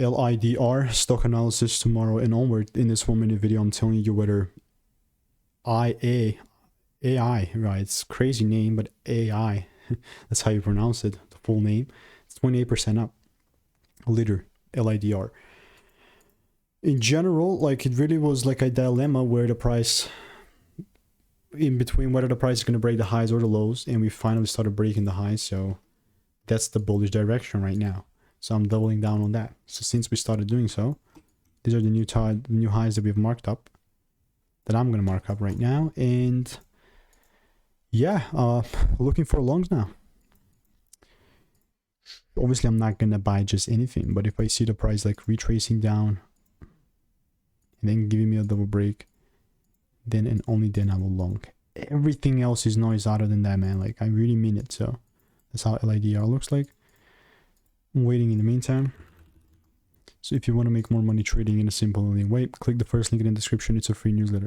LIDR stock analysis tomorrow and onward. In this 1-minute video, I'm telling you whether Aeye, right? It's a crazy name, but Aeye, that's how you pronounce it, the full name. It's 28% up. LIDR, LIDR. In general, like, it really was like a dilemma where the price, in between whether the price is going to break the highs or the lows, and we finally started breaking the highs, so that's the bullish direction right now. So I'm doubling down on that. So since we started doing so, these are the new highs that we've marked up, that I'm going to mark up right now. And yeah, looking for longs now. Obviously, I'm not going to buy just anything, but if I see the price like retracing down and then giving me a double break, then and only then I will long. Everything else is noise other than that, man. Like, I really mean it. So that's how LIDR looks like. I'm waiting in the meantime. So if you want to make more money trading in a simple and way, click the first link in the description. It's a free newsletter.